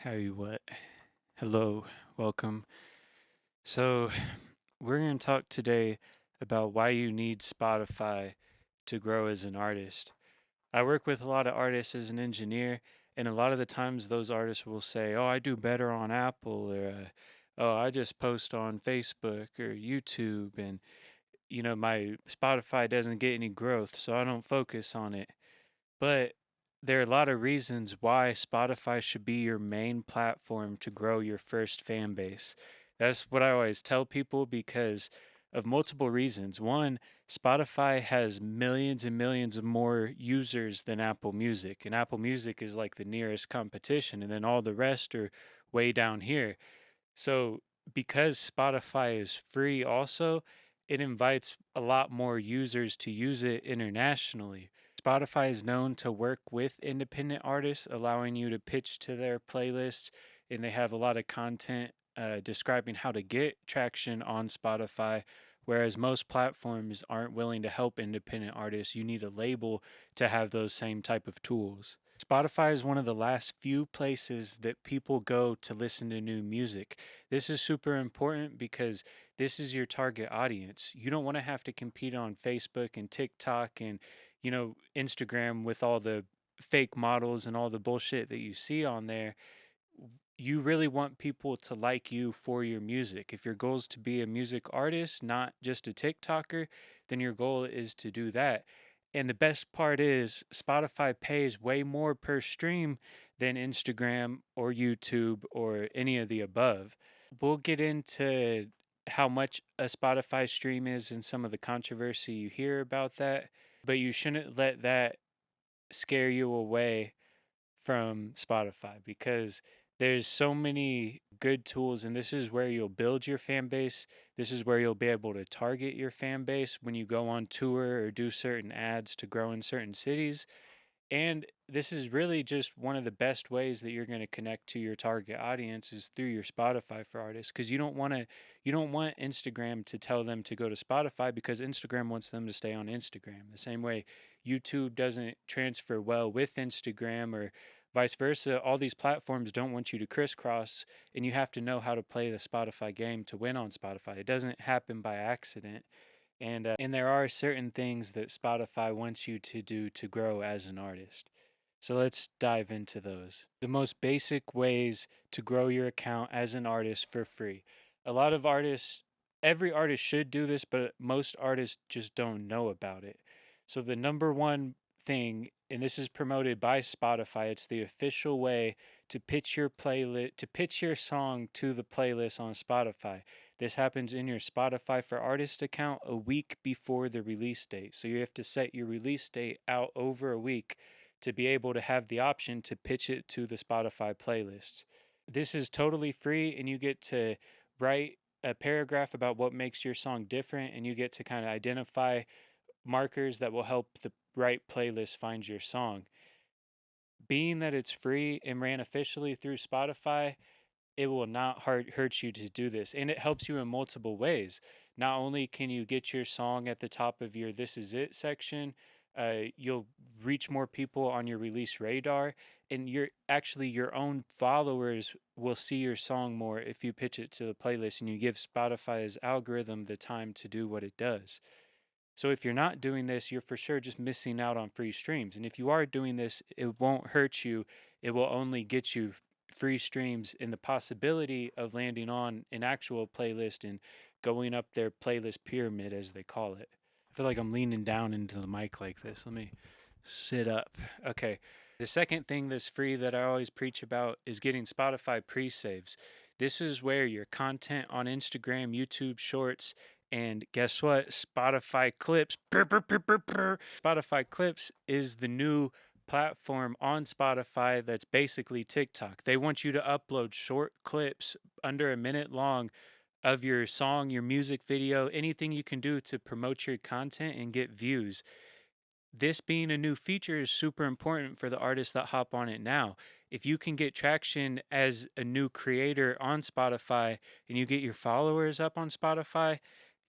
How you what? Hello, welcome. So, we're going to talk today about why you need Spotify to grow as an artist. I work with a lot of artists as an engineer, and a lot of the times those artists will say, "Oh, I do better on Apple," or "Oh, I just post on Facebook or YouTube, and my Spotify doesn't get any growth, so I don't focus on it." But there are a lot of reasons why Spotify should be your main platform to grow your first fan base. That's what I always tell people because of multiple reasons. One, Spotify has millions and millions of more users than Apple Music, and Apple Music is like the nearest competition, and then all the rest are way down here. So, because Spotify is free, also, it invites a lot more users to use it internationally. Spotify is known to work with independent artists, allowing you to pitch to their playlists, and they have a lot of content describing how to get traction on Spotify. Whereas most platforms aren't willing to help independent artists, you need a label to have those same type of tools. Spotify is one of the last few places that people go to listen to new music. This is super important because this is your target audience. You don't want to have to compete on Facebook and TikTok and, Instagram with all the fake models and all the bullshit that you see on there. You really want people to like you for your music. If your goal is to be a music artist, not just a TikToker, then your goal is to do that. And the best part is Spotify pays way more per stream than Instagram or YouTube or any of the above. We'll get into how much a Spotify stream is and some of the controversy you hear about that, but you shouldn't let that scare you away from Spotify because there's so many good tools, and this is where you'll build your fan base. This is where you'll be able to target your fan base when you go on tour or do certain ads to grow in certain cities. And this is really just one of the best ways that you're going to connect to your target audience is through your Spotify for artists because you don't want Instagram to tell them to go to Spotify because Instagram wants them to stay on Instagram. The same way YouTube doesn't transfer well with Instagram or vice versa. All these platforms don't want you to crisscross, and you have to know how to play the Spotify game to win on Spotify. It doesn't happen by accident. And there are certain things that Spotify wants you to do to grow as an artist. So let's dive into those. The most basic ways to grow your account as an artist for free. A lot of artists, every artist should do this, but most artists just don't know about it. So the number one thing, and this is promoted by Spotify, it's the official way to pitch your playlist, to pitch your song to the playlist on Spotify. This happens in your Spotify for Artist account a week before the release date. So you have to set your release date out over a week to be able to have the option to pitch it to the Spotify playlists. This is totally free, and you get to write a paragraph about what makes your song different, and you get to kind of identify markers that will help the right playlist find your song. Being that it's free and ran officially through Spotify, it will not hurt you to do this. And it helps you in multiple ways. Not only can you get your song at the top of your This Is It section, you'll reach more people on your release radar, and your own followers will see your song more if you pitch it to the playlist and you give Spotify's algorithm the time to do what it does. So if you're not doing this, you're for sure just missing out on free streams. And if you are doing this, it won't hurt you. It will only get you free streams and the possibility of landing on an actual playlist and going up their playlist pyramid, as they call it. I feel like I'm leaning down into the mic like this. Let me sit up. Okay. The second thing that's free that I always preach about is getting Spotify pre saves. This is where your content on Instagram, YouTube Shorts, and guess what? Spotify Clips. Spotify Clips is the new platform on Spotify that's basically TikTok. They want you to upload short clips under a minute long of your song, your music video, anything you can do to promote your content and get views. This being a new feature is super important for the artists that hop on it now. If you can get traction as a new creator on Spotify and you get your followers up on Spotify,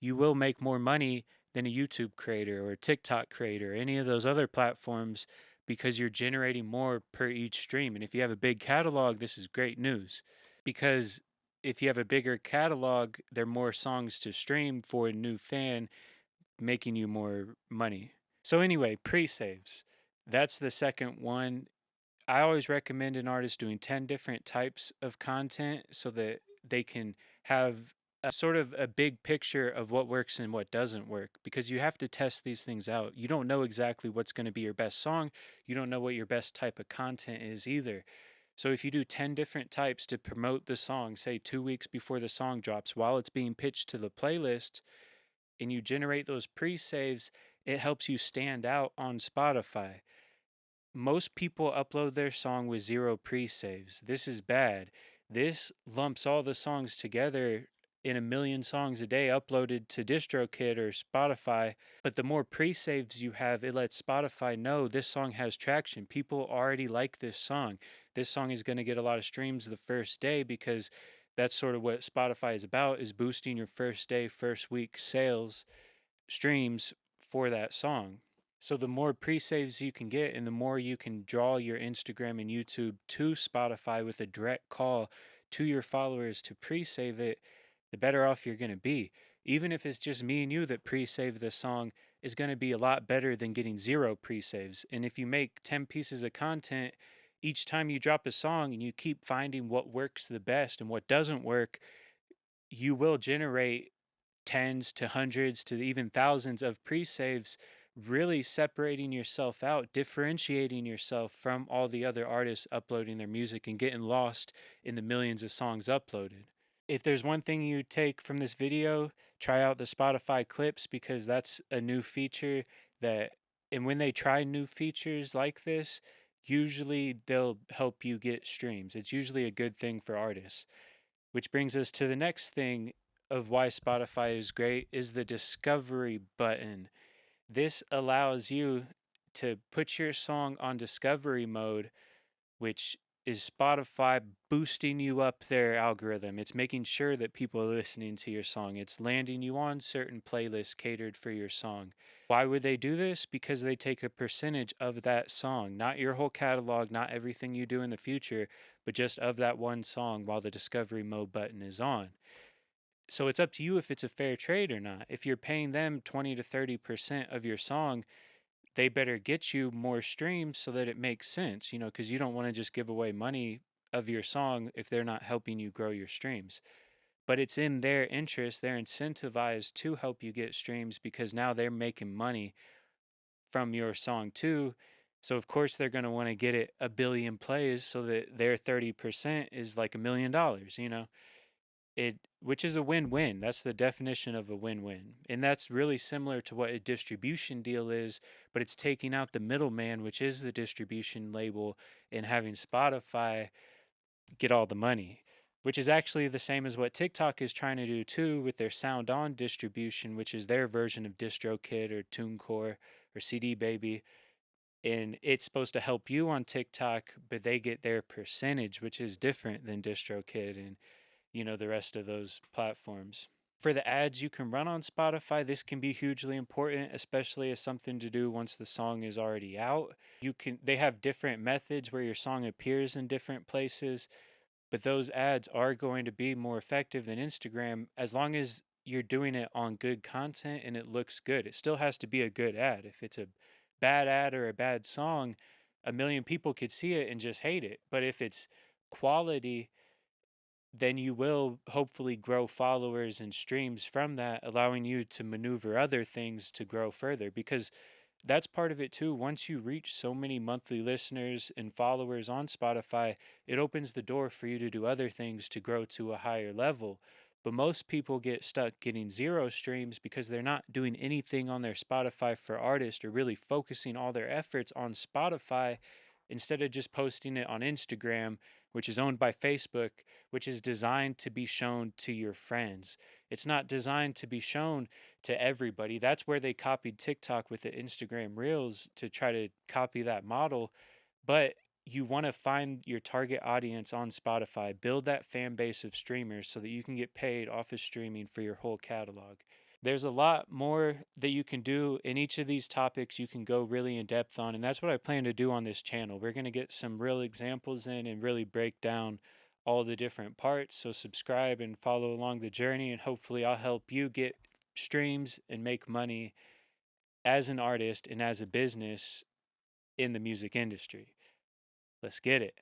you will make more money than a YouTube creator or a TikTok creator, or any of those other platforms, because you're generating more per each stream. And if you have a big catalog, this is great news because if you have a bigger catalog, there are more songs to stream for a new fan, making you more money. So, anyway, pre saves. That's the second one. I always recommend an artist doing 10 different types of content so that they can have a sort of a big picture of what works and what doesn't work because you have to test these things out. You don't know exactly what's going to be your best song. You don't know what your best type of content is either. So if you do 10 different types to promote the song, say 2 weeks before the song drops while it's being pitched to the playlist, and you generate those pre saves, it helps you stand out on Spotify. Most people upload their song with zero pre-saves. This is bad. This lumps all the songs together in a million songs a day uploaded to DistroKid or Spotify. But the more pre-saves you have, it lets Spotify know this song has traction. People already like this song. This song is going to get a lot of streams the first day because that's sort of what Spotify is about, is boosting your first day, first week sales streams for that song. So the more pre-saves you can get and the more you can draw your Instagram and YouTube to Spotify with a direct call to your followers to pre-save it, the better off you're going to be. Even if it's just me and you that pre-save the song, is going to be a lot better than getting zero pre-saves. And if you make 10 pieces of content each time you drop a song and you keep finding what works the best and what doesn't work, you will generate tens to hundreds to even thousands of pre-saves, really separating yourself out, differentiating yourself from all the other artists uploading their music and getting lost in the millions of songs uploaded. If there's one thing you take from this video, try out the Spotify clips because that's a new feature that, and when they try new features like this, usually they'll help you get streams. It's usually a good thing for artists. Which brings us to the next thing of why Spotify is great is the discovery button. This allows you to put your song on discovery mode, which is Spotify boosting you up their algorithm. It's making sure that people are listening to your song. It's landing you on certain playlists catered for your song. Why would they do this? Because they take a percentage of that song, not your whole catalog, not everything you do in the future, but just of that one song while the discovery mode button is on. So it's up to you if it's a fair trade or not. If you're paying them 20 to 30% of your song, they better get you more streams so that it makes sense, because you don't want to just give away money of your song if they're not helping you grow your streams. But it's in their interest, they're incentivized to help you get streams because now they're making money from your song too. So of course they're going to want to get it a billion plays so that their 30% is like $1 million. It which is a win-win. That's the definition of a win-win. And that's really similar to what a distribution deal is, but it's taking out the middleman, which is the distribution label, and having Spotify get all the money, which is actually the same as what TikTok is trying to do too with their sound on distribution, which is their version of DistroKid or TuneCore or CD Baby. And it's supposed to help you on TikTok, but they get their percentage, which is different than DistroKid and the rest of those platforms. For the ads you can run on Spotify, this can be hugely important, especially as something to do once the song is already out. They have different methods where your song appears in different places, but those ads are going to be more effective than Instagram as long as you're doing it on good content and it looks good. It still has to be a good ad. If it's a bad ad or a bad song, a million people could see it and just hate it. But if it's quality, then you will hopefully grow followers and streams from that, allowing you to maneuver other things to grow further. Because that's part of it too. Once you reach so many monthly listeners and followers on Spotify, it opens the door for you to do other things to grow to a higher level. But most people get stuck getting zero streams because they're not doing anything on their Spotify for artists or really focusing all their efforts on Spotify instead of just posting it on Instagram, which is owned by Facebook, which is designed to be shown to your friends. It's not designed to be shown to everybody. That's where they copied TikTok with the Instagram Reels to try to copy that model. But you want to find your target audience on Spotify, build that fan base of streamers so that you can get paid off of streaming for your whole catalog. There's a lot more that you can do in each of these topics. You can go really in depth on, and that's what I plan to do on this channel. We're going to get some real examples in and really break down all the different parts. So subscribe and follow along the journey, and hopefully I'll help you get streams and make money as an artist and as a business in the music industry. Let's get it.